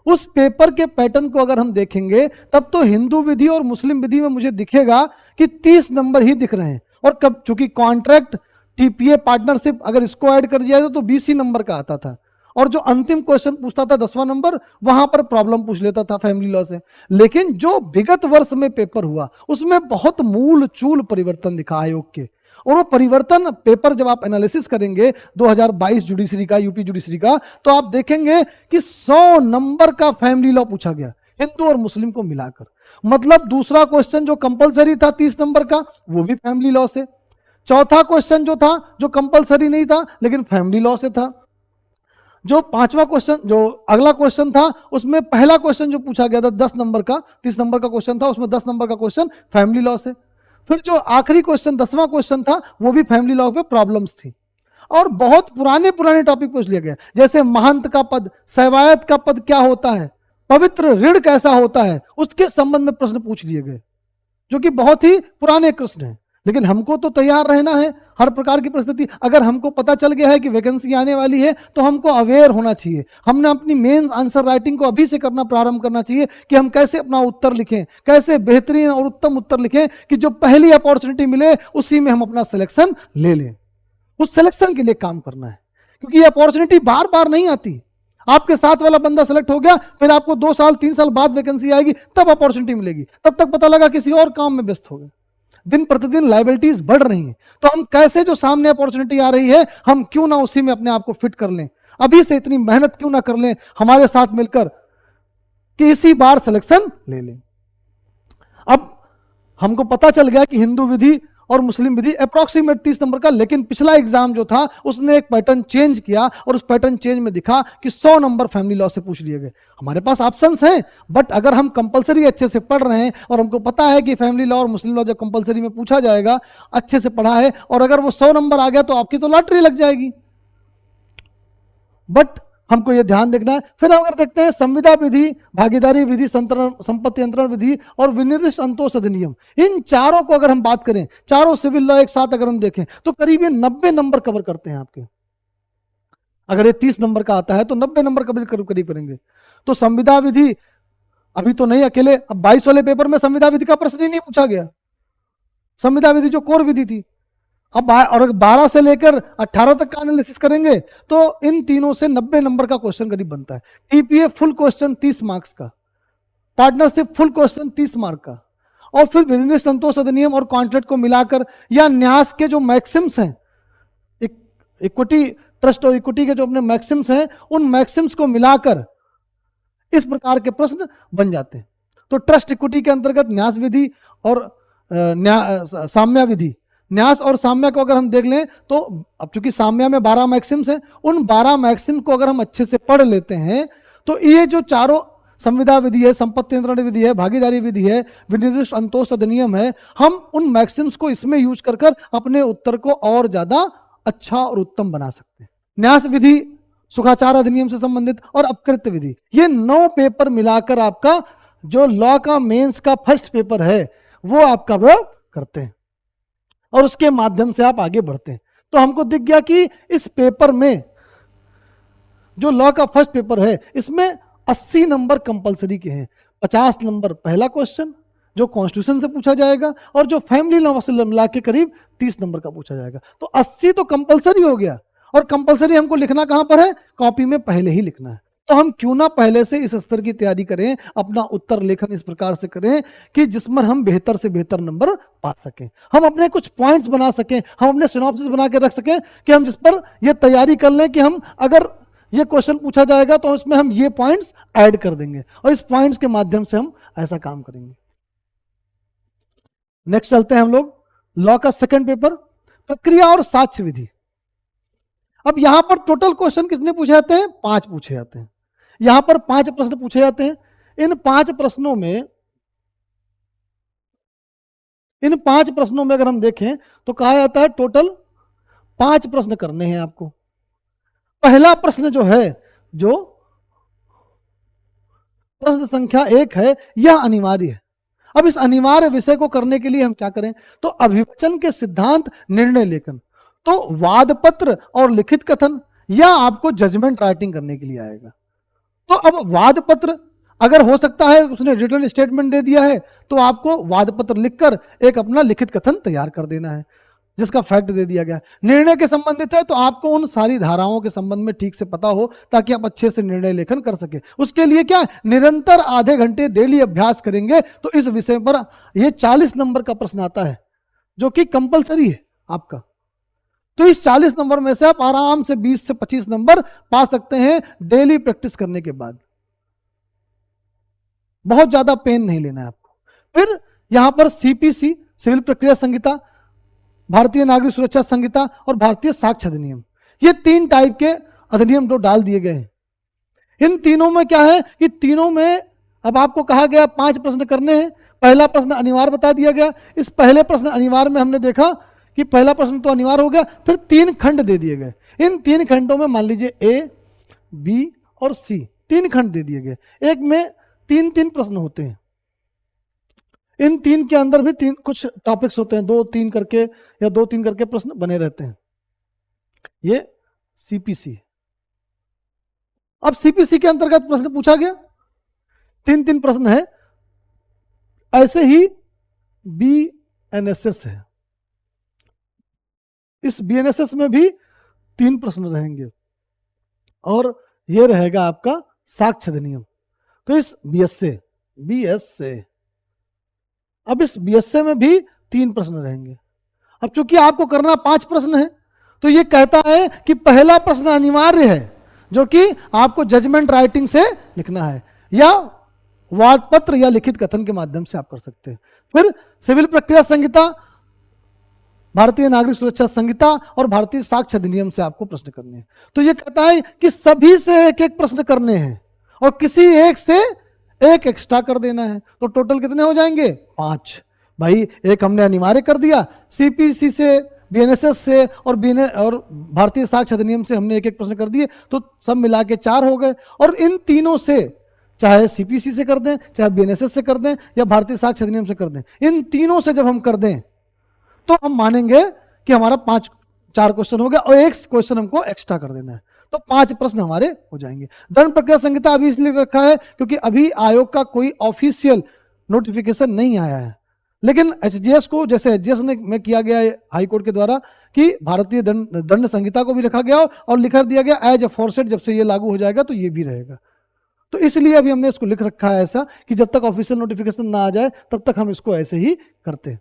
उस पेपर के पैटर्न को अगर हम देखेंगे तब तो हिंदू विधि और मुस्लिम विधि में मुझे दिखेगा कि 30 नंबर ही दिख रहे हैं। और कब चूंकि कॉन्ट्रैक्ट, टीपीए, पार्टनरशिप अगर इसको ऐड कर दिया जाए तो 20 ही नंबर का आता था। और जो अंतिम क्वेश्चन पूछता था 10वां नंबर, वहां पर प्रॉब्लम पूछ लेता था फैमिली लॉ से। लेकिन जो विगत वर्ष में पेपर हुआ उसमें बहुत मूल चूल परिवर्तन दिखा आयोग के, और वो परिवर्तन पेपर जब आप एनालिसिस करेंगे 2022 जुडिशरी का, यूपी जुडिशरी का, तो आप देखेंगे कि 100 नंबर का फैमिली लॉ पूछा गया हिंदू और मुस्लिम को मिलाकर। मतलब दूसरा क्वेश्चन जो कंपलसरी था 30 नंबर का, वो भी फैमिली लॉ से। चौथा क्वेश्चन जो था, जो कंपलसरी नहीं था लेकिन फैमिली लॉ से था। जो 5वां क्वेश्चन, जो अगला क्वेश्चन था, उसमें पहला क्वेश्चन जो पूछा गया था 10 नंबर का, 30 नंबर का क्वेश्चन था, उसमें 10 नंबर का क्वेश्चन फैमिली लॉ से। फिर जो आखिरी क्वेश्चन 10वां क्वेश्चन था, वो भी फैमिली लॉ पे प्रॉब्लम्स थी। और बहुत पुराने टॉपिक पूछ लिया गया, जैसे महंत का पद, सेवायत का पद क्या होता है, पवित्र ऋण कैसा होता है, उसके संबंध में प्रश्न पूछ लिए गए, जो कि बहुत ही पुराने प्रश्न हैं। लेकिन हमको तो तैयार रहना है हर प्रकार की परिस्थिति। अगर हमको पता चल गया है कि वैकेंसी आने वाली है तो हमको अवेयर होना चाहिए। हमने अपनी मेंस आंसर राइटिंग को अभी से करना प्रारंभ करना चाहिए कि हम कैसे अपना उत्तर लिखें, कैसे बेहतरीन और उत्तम उत्तर लिखें कि जो पहली अपॉर्चुनिटी मिले उसी में हम अपना सिलेक्शन ले लें। उस सिलेक्शन के लिए काम करना है, क्योंकि ये अपॉर्चुनिटी बार बार नहीं आती। आपके साथ वाला बंदा सेलेक्ट हो गया, फिर आपको 2 साल 3 साल बाद वैकेंसी आएगी, तब अपॉर्चुनिटी मिलेगी, तब तक पता लगा किसी और काम में व्यस्त हो गए। दिन प्रतिदिन लायबिलिटीज बढ़ रही हैं, तो हम कैसे जो सामने अपॉर्चुनिटी आ रही है हम क्यों ना उसी में अपने आप को फिट कर लें। अभी से इतनी मेहनत क्यों ना कर लें हमारे साथ मिलकर कि इसी बार सिलेक्शन ले लें। अब हमको पता चल गया कि हिंदू विधि और मुस्लिम विधि अप्रोक्सीमेट 30 नंबर का, लेकिन पिछला एग्जाम जो था उसने एक पैटर्न चेंज किया और उस पैटर्न चेंज में दिखा कि 100 नंबर फैमिली लॉ से पूछ लिए गए। हमारे पास ऑप्शंस हैं, बट अगर हम कंपलसरी अच्छे से पढ़ रहे हैं और हमको पता है कि फैमिली लॉ और मुस्लिम लॉ जब कंपलसरी में पूछा जाएगा, अच्छे से पढ़ा है, और अगर वो 100 नंबर आ गया तो आपकी तो लॉटरी लग जाएगी। बट हमको ये ध्यान देखना है। फिर हम अगर देखते हैं संविदा विधि, भागीदारी विधि, संपत्ति अंतरण विधि और विनिर्दिष्ट संतोष अधिनियम, इन चारों को अगर हम बात करें, चारों सिविल लॉ एक साथ अगर हम देखें तो करीब 90 नंबर कवर करते हैं आपके। अगर ये 30 नंबर का आता है तो 90 नंबर करीब करेंगे। तो संविदा विधि अभी तो नहीं अकेले, अब 22 वाले पेपर में संविदा विधि का प्रश्न ही नहीं पूछा गया। संविदा विधि जो कोर विधि थी, अब और 12 से लेकर 18 तक का एनालिसिस करेंगे तो इन तीनों से 90 नंबर का क्वेश्चन करीब बनता है। टीपीए फुल क्वेश्चन 30 मार्क्स का, पार्टनरशिप फुल क्वेश्चन 30 मार्क का, और फिर विनिर्दिष्ट संतोष अधिनियम और कॉन्ट्रैक्ट को मिलाकर या न्यास के जो मैक्सिम्स हैं, इक्विटी ट्रस्ट और इक्विटी के जो अपने मैक्सिम्स हैं, उन मैक्सिम्स को मिलाकर इस प्रकार के प्रश्न बन जाते हैं। तो ट्रस्ट इक्विटी के अंतर्गत न्यास विधि और साम्या विधि, न्यास और साम्या को अगर हम देख लें तो अब चूंकि साम्या में 12 मैक्सिम्स हैं, उन 12 मैक्सिम को अगर हम अच्छे से पढ़ लेते हैं तो ये जो चारों संविदा विधि है, संपत्ति अंतरण विधि है, भागीदारी विधि है, विनिर्दिष्ट संतोष अधिनियम है, हम उन मैक्सिम्स को इसमें यूज कर अपने उत्तर को और ज्यादा अच्छा और उत्तम बना सकते हैं। न्यास विधि सुखाचार अधिनियम से संबंधित और अपकृत्य विधि, ये 9 पेपर मिलाकर आपका जो लॉ का मेंस का फर्स्ट पेपर है वो आपका वो करते हैं और उसके माध्यम से आप आगे बढ़ते हैं। तो हमको दिख गया कि इस पेपर में जो लॉ का फर्स्ट पेपर है इसमें 80 नंबर कंपलसरी के हैं। 50 नंबर पहला क्वेश्चन जो कॉन्स्टिट्यूशन से पूछा जाएगा और जो फैमिली लॉ से मिला के करीब 30 नंबर का पूछा जाएगा। तो 80 तो कंपलसरी हो गया, और कंपलसरी हमको लिखना कहां पर है, कॉपी में पहले ही लिखना है। तो हम क्यों ना पहले से इस स्तर की तैयारी करें, अपना उत्तर लेखन इस प्रकार से करें कि जिसमें हम बेहतर से बेहतर नंबर पा सकें, हम अपने कुछ पॉइंट्स बना सकें, हम अपने सिनॉप्सिस बना के रख सकें कि हम जिस पर ये तैयारी कर लें कि हम अगर ये क्वेश्चन पूछा जाएगा तो इसमें हम ये पॉइंट्स ऐड कर देंगे और इस पॉइंट्स के माध्यम से हम ऐसा काम करेंगे। नेक्स्ट चलते हैं हम लोग लॉ का सेकंड पेपर, प्रक्रिया और साक्ष्य विधि। अब यहां पर टोटल क्वेश्चन कितने पूछे जाते हैं, 5 पूछे जाते हैं। यहां पर 5 प्रश्न पूछे जाते हैं। इन 5 प्रश्नों में अगर हम देखें तो कहा जाता है टोटल 5 प्रश्न करने हैं आपको। पहला प्रश्न जो है, जो प्रश्न संख्या 1 है, यह अनिवार्य है। अब इस अनिवार्य विषय को करने के लिए हम क्या करें, तो अभिवचन के सिद्धांत, निर्णय लेखन, तो वाद पत्र और लिखित कथन, या आपको जजमेंट राइटिंग करने के लिए आएगा। तो अब वाद पत्र अगर हो सकता है उसने रिटर्न स्टेटमेंट दे दिया है तो आपको वाद पत्र लिखकर एक अपना लिखित कथन तैयार कर देना है जिसका फैक्ट दे दिया गया। निर्णय के संबंधित है तो आपको उन सारी धाराओं के संबंध में ठीक से पता हो ताकि आप अच्छे से निर्णय लेखन कर सके। उसके लिए क्या, निरंतर आधे घंटे डेली अभ्यास करेंगे तो इस विषय पर यह 40 नंबर का प्रश्न आता है जो कि कंपलसरी है आपका। तो इस 40 नंबर में से आप आराम से 20 से 25 नंबर पा सकते हैं डेली प्रैक्टिस करने के बाद। बहुत ज्यादा पेन नहीं लेना है आपको। फिर यहां पर सीपीसी, सिविल प्रक्रिया संहिता, भारतीय नागरिक सुरक्षा संहिता और भारतीय साक्ष्य अधिनियम, ये 3 टाइप के अधिनियम जो डाल दिए गए हैं। इन तीनों में क्या है कि तीनों में अब आपको कहा गया 5 प्रश्न करने हैं। पहला प्रश्न अनिवार्य बता दिया गया। इस पहले प्रश्न अनिवार्य में हमने देखा कि पहला प्रश्न तो अनिवार्य हो गया, फिर 3 खंड दे दिए गए। इन 3 खंडों में मान लीजिए ए, बी और सी, 3 खंड दे दिए गए। एक में 3-3 प्रश्न होते हैं। इन 3 के अंदर भी 3 कुछ टॉपिक्स होते हैं, 2-3 करके या 2-3 करके प्रश्न बने रहते हैं। ये सीपीसी। अब सीपीसी के अंतर्गत प्रश्न पूछा गया, 3-3 प्रश्न है। ऐसे ही बीएनएसएस है, इस बीएनएसएस में भी 3 प्रश्न रहेंगे और यह रहेगा आपका साक्ष्य अधिनियम। तो इस बीएसए अब इस बीएसए में भी 3 प्रश्न रहेंगे। अब चूंकि आपको करना 5 प्रश्न है तो यह कहता है कि पहला प्रश्न अनिवार्य है जो कि आपको जजमेंट राइटिंग से लिखना है या वाद पत्र या लिखित कथन के माध्यम से आप कर सकते हैं। फिर सिविल प्रक्रिया संहिता, भारतीय नागरिक सुरक्षा संहिता और भारतीय साक्ष्य अधिनियम से आपको प्रश्न करने हैं। तो ये कहता है कि सभी से एक एक प्रश्न करने हैं और किसी एक से एक एक्स्ट्रा कर देना है। तो टोटल कितने हो जाएंगे? 5। भाई एक हमने अनिवार्य कर दिया, सीपीसी से, बीएनएसएस से और भारतीय साक्ष्य अधिनियम से हमने एक एक प्रश्न कर दिए, तो सब मिला के 4 हो गए। और इन तीनों से, चाहे सीपीसी से कर दें, चाहे बीएनएसएस से कर दें या भारतीय साक्ष्य अधिनियम से कर दें, इन तीनों से जब हम कर दें तो हम मानेंगे कि हमारा 4 क्वेश्चन हो गया और एक क्वेश्चन हमको एक्स्ट्रा कर देना है, तो 5 प्रश्न हमारे हो जाएंगे। दंड प्रक्रिया संहिता अभी इसलिए रखा है क्योंकि अभी आयोग का कोई ऑफिशियल नोटिफिकेशन नहीं आया है, लेकिन एचजीएस को, जैसे एचजीएस में किया गया है हाई कोर्ट के द्वारा कि भारतीय दंड संहिता को भी रखा गया और लिखा दिया गया एज अफोरसेड, जब से ये लागू हो जाएगा तो ये भी रहेगा। तो इसलिए अभी हमने इसको लिख रखा है ऐसा कि जब तक ऑफिशियल नोटिफिकेशन ना आ जाए तब तक हम इसको ऐसे ही करते हैं।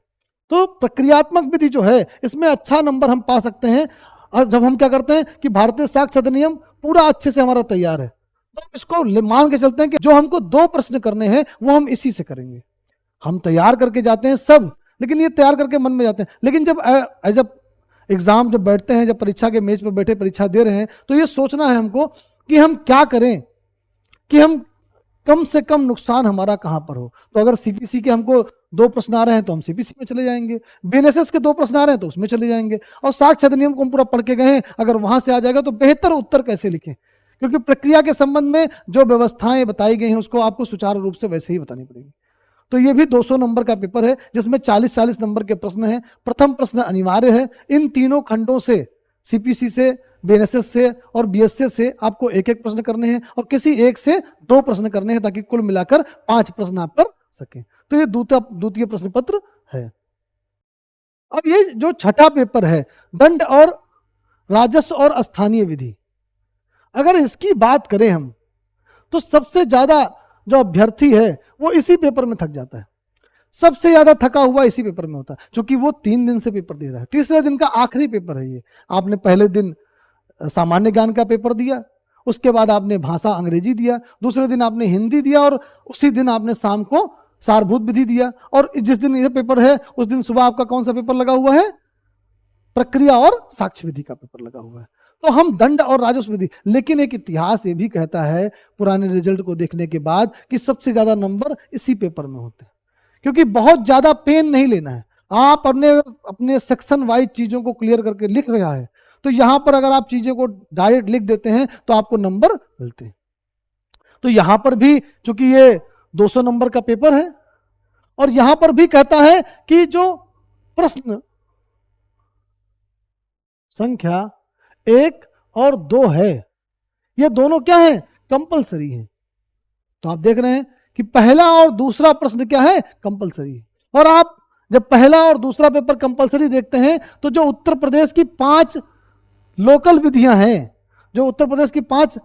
तो प्रक्रियात्मक विधि जो है इसमें अच्छा नंबर हम पा सकते हैं और जब हम क्या करते हैं कि भारतीय साक्ष्य अधिनियम पूरा अच्छे से हमारा तैयार है, तो इसको मान के चलते हैं कि जो हमको 2 प्रश्न करने हैं वो हम इसी से करेंगे। हम तैयार करके जाते हैं सब, लेकिन ये तैयार करके मन में जाते हैं, लेकिन जब एज एग्जाम जब बैठते हैं, जब परीक्षा के मेज पर बैठे परीक्षा दे रहे हैं, तो ये सोचना है हमको कि हम क्या करें कि हम कम से कम नुकसान हमारा कहां पर हो। तो अगर सीपीसी के हमको 2 प्रश्न आ रहे हैं तो हम सीपीसी में चले जाएंगे, बीएनएसएस के 2 प्रश्न आ रहे हैं तो उसमें चले जाएंगे, और साक्ष्य अधिनियम को हम पूरा पढ़ के गए हैं, अगर वहां से आ जाएगा तो बेहतर उत्तर कैसे लिखें, क्योंकि प्रक्रिया के संबंध में जो व्यवस्थाएं बताई गई हैं उसको आपको सुचारू रूप से वैसे ही बतानी पड़ेगी। तो ये भी 200 नंबर का पेपर है जिसमें 40-40 नंबर के प्रश्न हैं। प्रथम प्रश्न अनिवार्य है। इन तीनों खंडों से, सीपीसी से, बीएनएसएस से और बीएसएस से आपको एक एक प्रश्न करने हैं और किसी एक से 2 प्रश्न करने हैं, ताकि कुल मिलाकर 5 प्रश्न आप कर सकें। तो ये द्वितीय प्रश्न पत्र है। अब ये जो छठा पेपर है, दंड और राजस्व और स्थानीय विधि, अगर इसकी बात करें हम तो सबसे ज्यादा जो अभ्यर्थी है वो इसी पेपर में थक जाता है। सबसे ज्यादा थका हुआ इसी पेपर में होता है, क्योंकि वो 3 दिन से पेपर दे रहा है। तीसरे दिन का आखिरी पेपर है ये। आपने पहले दिन सामान्य ज्ञान का पेपर दिया, उसके बाद आपने भाषा अंग्रेजी दिया, दूसरे दिन आपने हिंदी दिया और उसी दिन आपने शाम को सारभूत विधि दिया, और जिस दिन यह पेपर है उस दिन सुबह आपका कौन सा पेपर लगा हुआ है? प्रक्रिया और साक्ष्य विधि का पेपर लगा हुआ है। तो हम दंड और राजस्व विधि, लेकिन एक इतिहास ये भी कहता है पुराने रिजल्ट को देखने के बाद कि सबसे ज्यादा नंबर इसी पेपर में होते हैं, क्योंकि बहुत ज्यादा पेन नहीं लेना है। आप अपने सेक्शन वाइज चीजों को क्लियर करके लिख रहा है, तो यहां पर अगर आप चीजें को डायरेक्ट लिख देते हैं तो आपको नंबर मिलते हैं। तो यहां पर भी चूंकि ये 200 नंबर का पेपर है और यहां पर भी कहता है कि जो प्रश्न संख्या 1 और 2 है, ये दोनों क्या है? कंपलसरी है। तो आप देख रहे हैं कि पहला और दूसरा प्रश्न क्या है? कंपलसरी है। और आप जब पहला और दूसरा पेपर कंपलसरी देखते हैं तो जो उत्तर प्रदेश की 5 लोकल विधियां हैं, जो उत्तर प्रदेश की 5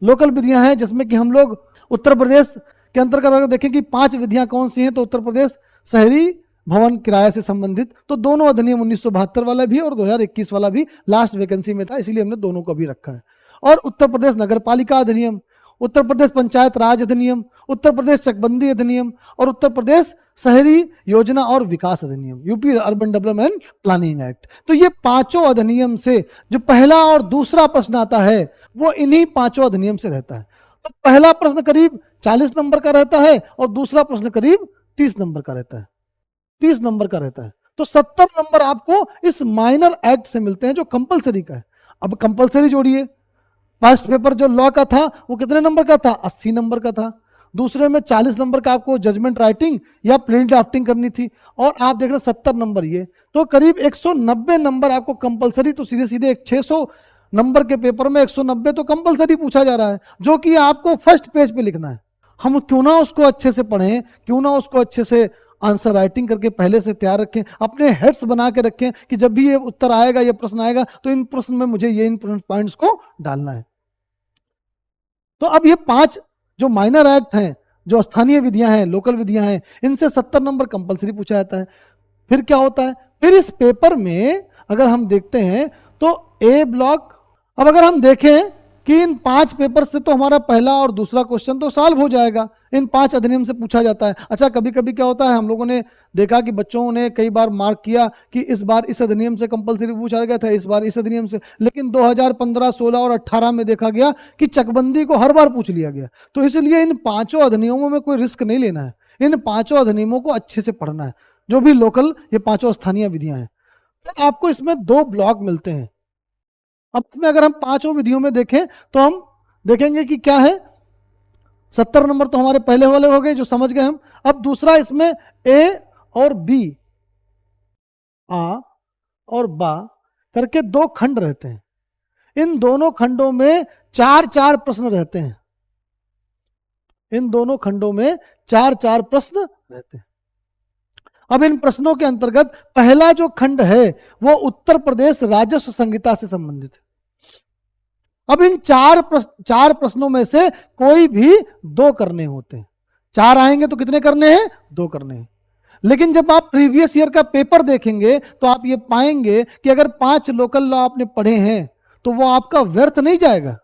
लोकल विधियां हैं, जिसमें कि हम लोग उत्तर प्रदेश के अंतर्गत अगर देखें कि 5 विधियां कौन सी हैं, तो उत्तर प्रदेश शहरी भवन किराया से संबंधित, तो दोनों अधिनियम 1972 वाला भी और 2021 वाला भी लास्ट वैकेंसी में था, इसीलिए हमने दोनों को भी रखा है। और उत्तर प्रदेश नगर पालिका अधिनियम, उत्तर प्रदेश पंचायत राज अधिनियम, उत्तर प्रदेश चकबंदी अधिनियम और उत्तर प्रदेश शहरी योजना और विकास अधिनियम, UP urban development planning act. तो ये 5 अधिनियम से जो पहला और दूसरा प्रश्न आता है वो इन्हीं 5 अधिनियम से रहता है। तो पहला प्रश्न करीब 40 नंबर का रहता है और दूसरा प्रश्न करीब 30 नंबर का रहता है, 30 नंबर का रहता है। तो 70 नंबर आपको इस माइनर एक्ट से मिलते हैं जो कंपलसरी का है। अब कंपलसरी जोड़िए, फर्स्ट पेपर जो लॉ का था वो कितने नंबर का था? 80 नंबर का था। दूसरे में 40 नंबर का आपको जजमेंट राइटिंग या प्लेन ड्राफ्टिंग करनी थी, और आप देख रहे 70 नंबर ये, तो करीब 190 नंबर आपको कंपलसरी। तो सीधे सीधे 600 नंबर के पेपर में 190 तो कंपलसरी पूछा जा रहा है, जो कि आपको फर्स्ट पेज पे लिखना है। हम क्यों ना उसको अच्छे से पढ़ें, क्यों ना उसको अच्छे से आंसर राइटिंग करके पहले से तैयार रखें, अपने हेड्स बना के रखें कि जब भी ये उत्तर आएगा, ये प्रश्न आएगा, तो इन प्रश्न में मुझे ये इन पॉइंट्स को डालना है। तो अब ये 5 जो माइनर एक्ट हैं, जो स्थानीय विधियां हैं, लोकल विधियां हैं, इनसे 70 नंबर कंपलसरी पूछा जाता है। फिर क्या होता है? फिर इस पेपर में अगर हम देखते हैं तो ए ब्लॉक, अब अगर हम देखें कि इन 5 पेपर से तो हमारा पहला और दूसरा क्वेश्चन तो सॉल्व हो जाएगा, इन 5 अधिनियम से पूछा जाता है। अच्छा, कभी कभी क्या होता है, हम लोगों ने देखा कि बच्चों ने कई बार मार्क किया कि इस बार इस अधिनियम से कंपलसरी पूछा गया था, इस बार इस अधिनियम से, लेकिन 2015, 16 और 18 में देखा गया कि चकबंदी को हर बार पूछ लिया गया। तो इसलिए इन 5 अधिनियमों में कोई रिस्क नहीं लेना है, इन 5 अधिनियमों को अच्छे से पढ़ना है, जो भी लोकल ये 5 स्थानीय विधियां हैं। तो आपको इसमें 2 ब्लॉक मिलते हैं। अब इसमें अगर हम 5 विधियों में देखें तो हम देखेंगे कि क्या है, 70 नंबर तो हमारे पहले वाले हो गए जो समझ गए हम। अब दूसरा, इसमें ए और बी, आ और बा करके 2 खंड रहते हैं। इन दोनों खंडों में 4-4 प्रश्न रहते हैं, इन दोनों खंडों में 4-4 प्रश्न रहते हैं। अब इन प्रश्नों के अंतर्गत पहला जो खंड है वो उत्तर प्रदेश राजस्व संहिता से संबंधित है। अब इन 4 प्रश्नों में से कोई भी 2 करने होते हैं। 4 आएंगे तो कितने करने हैं? 2 करने हैं। लेकिन जब आप प्रीवियस ईयर का पेपर देखेंगे तो आप ये पाएंगे कि अगर 5 लोकल लॉ आपने पढ़े हैं तो वो आपका व्यर्थ नहीं जाएगा,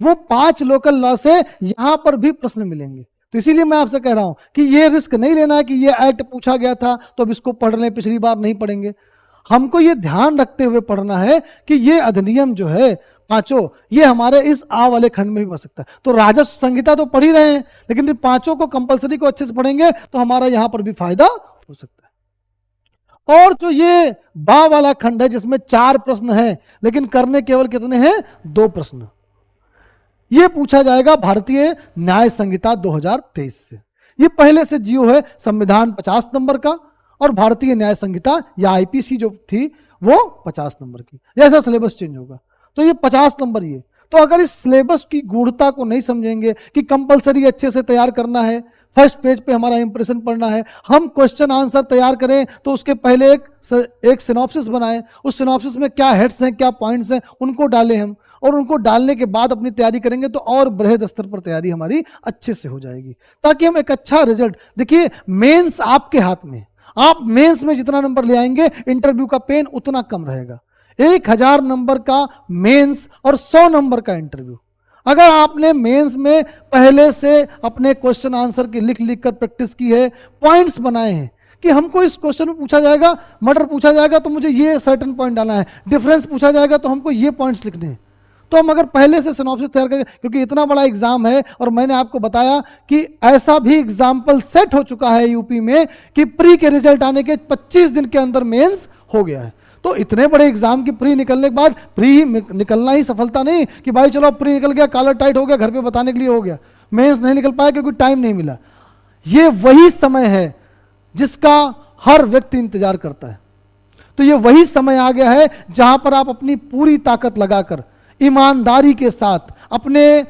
वो 5 लोकल लॉ से यहां पर भी प्रश्न मिलेंगे। तो इसीलिए मैं आपसे कह रहा हूं कि ये रिस्क नहीं लेना है कि ये एक्ट पूछा गया था तो अब इसको पढ़ लें, पिछली बार नहीं पढ़ेंगे। हमको ये ध्यान रखते हुए पढ़ना है कि ये अधिनियम जो है 5 ये हमारे इस आ वाले खंड में भी बन सकता है। तो राजस्व संहिता तो पढ़ ही रहे हैं, लेकिन इन 5 को कंपलसरी को अच्छे से पढ़ेंगे तो हमारा यहां पर भी फायदा हो सकता है। और जो ये बा वाला खंड है जिसमें 4 प्रश्न हैं लेकिन करने केवल कितने हैं? 2 प्रश्न। ये पूछा जाएगा भारतीय न्याय संहिता 2023 से। ये पहले से जियो है संविधान 50 नंबर का, और भारतीय न्याय संहिता या आईपीसी जो थी वो 50 नंबर की। जैसा सिलेबस चेंज होगा तो ये 50 नंबर ये। तो अगर इस सिलेबस की गूढ़ता को नहीं समझेंगे कि कंपलसरी अच्छे से तैयार करना है, फर्स्ट पेज पे हमारा इंप्रेशन पढ़ना है, हम क्वेश्चन आंसर तैयार करें तो उसके पहले एक सिनॉप्सिस बनाएं, उस सिनॉप्सिस में क्या हेड्स हैं, क्या पॉइंट्स हैं, उनको डालें हम, और उनको डालने के बाद अपनी तैयारी करेंगे तो और बृहद स्तर पर तैयारी हमारी अच्छे से हो जाएगी, ताकि हम एक अच्छा रिजल्ट। देखिए, मेंस आपके हाथ में, आप मेंस में जितना नंबर ले आएंगे इंटरव्यू का पेन उतना कम रहेगा। 1000 नंबर का मेंस और 100 नंबर का इंटरव्यू। अगर आपने मेंस में पहले से अपने क्वेश्चन आंसर की लिख लिख कर प्रैक्टिस की है, पॉइंट्स बनाए हैं कि हमको इस क्वेश्चन में पूछा जाएगा, मर्डर पूछा जाएगा तो मुझे ये सर्टेन पॉइंट डालना है, डिफरेंस पूछा जाएगा तो हमको ये पॉइंट्स लिखने हैं, तो हम अगर पहले से सिनॉप्सिस तैयार करें, क्योंकि इतना बड़ा एग्जाम है और मैंने आपको बताया कि ऐसा भी एग्जाम्पल सेट हो चुका है यूपी में कि प्री के रिजल्ट आने के 25 दिन के अंदर मेंस हो गया है। तो इतने बड़े एग्जाम की प्री निकलने के बाद, प्री ही निकलना ही सफलता नहीं कि भाई चलो प्री निकल गया, कॉलर टाइट हो गया, घर पे बताने के लिए हो गया, मेंस नहीं निकल पाया क्योंकि टाइम नहीं मिला। ये वही समय है जिसका हर व्यक्ति इंतजार करता है। तो ये वही समय आ गया है जहां पर आप अपनी पूरी ताकत लगाकर ईमानदारी के साथ अपने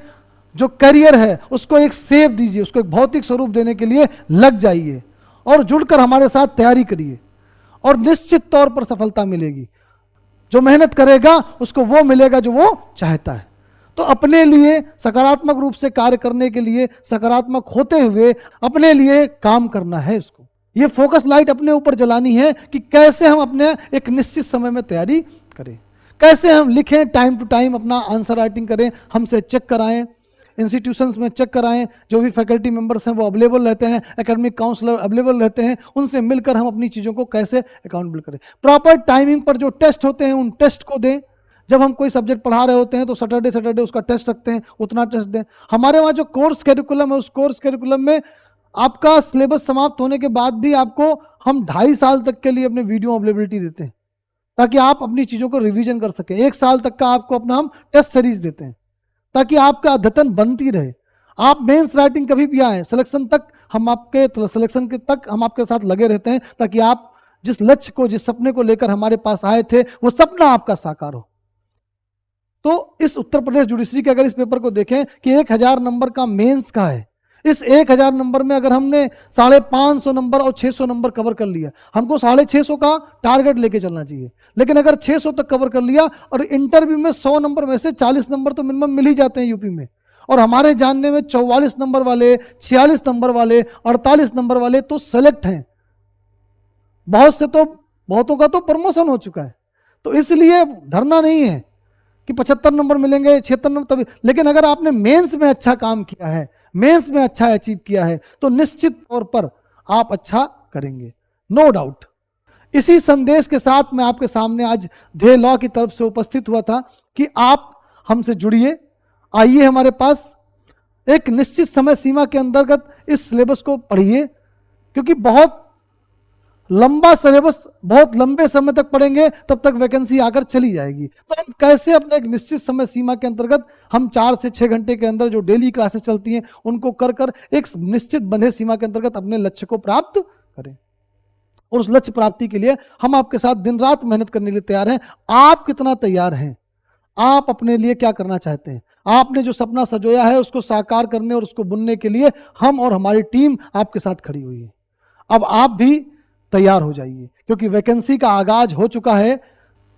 जो करियर है उसको एक सेव दीजिए, उसको एक भौतिक स्वरूप देने के लिए लग जाइए और जुड़कर हमारे साथ तैयारी करिए, और निश्चित तौर पर सफलता मिलेगी। जो मेहनत करेगा उसको वो मिलेगा जो वो चाहता है। तो अपने लिए सकारात्मक रूप से कार्य करने के लिए, सकारात्मक होते हुए अपने लिए काम करना है। इसको ये फोकस लाइट अपने ऊपर जलानी है कि कैसे हम अपने एक निश्चित समय में तैयारी करें, कैसे हम लिखें, टाइम टू टाइम अपना आंसर राइटिंग करें, हमसे चेक कराएं, इंस्टीट्यूशंस में चेक कराएं, जो भी फैकल्टी मेंबर्स हैं वो अवेलेबल रहते हैं, एकेडमिक काउंसलर अवेलेबल रहते हैं, उनसे मिलकर हम अपनी चीज़ों को कैसे अकाउंटेबल करें। प्रॉपर टाइमिंग पर जो टेस्ट होते हैं उन टेस्ट को दें। जब हम कोई सब्जेक्ट पढ़ा रहे होते हैं तो सैटरडे उसका टेस्ट रखते हैं, उतना टेस्ट दें। हमारे वहाँ जो कोर्स कैरिकुलम है उस कोर्स कैरिकुलम में आपका सिलेबस समाप्त होने के बाद भी आपको हम 2.5 साल तक के लिए अपने वीडियो अवेलेबिलिटी देते हैं, ताकि आप अपनी चीज़ों को रिवीजन कर सकें। 1 साल तक का आपको अपना हम टेस्ट सीरीज देते हैं ताकि आपका अद्यतन बनती रहे। आप मेंस राइटिंग कभी भी आए, सिलेक्शन तक हम आपके सिलेक्शन के तक हम आपके साथ लगे रहते हैं, ताकि आप जिस लक्ष्य को, जिस सपने को लेकर हमारे पास आए थे वो सपना आपका साकार हो। तो इस उत्तर प्रदेश जुडिशरी के अगर इस पेपर को देखें कि 1000 नंबर का मेंस का है, इस 1000 नंबर में अगर हमने 550 नंबर और 600 नंबर कवर कर लिया, हमको 650 का टारगेट लेके चलना चाहिए। लेकिन अगर 600 तक कवर कर लिया, और इंटरव्यू में 100 नंबर में से 40 नंबर तो मिनिमम मिल ही जाते हैं यूपी में, और हमारे जानने में 44 नंबर वाले, 46 नंबर वाले, 48 नंबर वाले तो सेलेक्ट हैं। बहुतों का तो प्रमोशन हो चुका है। तो इसलिए डरना नहीं है, कि 75 नंबर मिलेंगे, 76 नंबर तभी, लेकिन अगर आपने मेंस में अच्छा काम किया है, मेंस में अच्छा अचीव किया है, तो निश्चित तौर पर आप अच्छा करेंगे, नो डाउट। इसी संदेश के साथ मैं आपके सामने आज ध्येय लॉ की तरफ से उपस्थित हुआ था कि आप हमसे जुड़िए, आइए हमारे पास, एक निश्चित समय सीमा के अंतर्गत इस सिलेबस को पढ़िए, क्योंकि बहुत लंबा सिलेबस, बहुत लंबे समय तक पढ़ेंगे तब तक वैकेंसी आकर चली जाएगी। तो हम कैसे अपने एक निश्चित समय सीमा के अंतर्गत हम 4 से 6 घंटे के अंदर जो डेली क्लासेस चलती हैं उनको कर कर एक निश्चित बंधे सीमा के अंतर्गत अपने लक्ष्य को प्राप्त करें। और उस लक्ष्य प्राप्ति के लिए हम आपके साथ दिन रात मेहनत करने के लिए तैयार हैं। आप कितना तैयार हैं? आप अपने लिए क्या करना चाहते हैं? आपने जो सपना सजोया है उसको साकार करने और उसको बुनने के लिए हम और हमारी टीम आपके साथ खड़ी हुई है। अब आप भी तैयार हो जाइए, क्योंकि वैकेंसी का आगाज हो चुका है।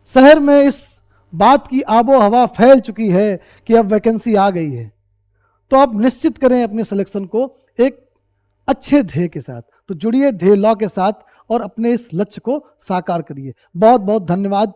शहर में इस बात की आबो हवा फैल चुकी है कि अब वैकेंसी आ गई है। तो आप निश्चित करें अपने सिलेक्शन को एक अच्छे ध्येय के साथ। तो जुड़िए ध्येय लॉ के साथ और अपने इस लक्ष्य को साकार करिए। बहुत बहुत धन्यवाद।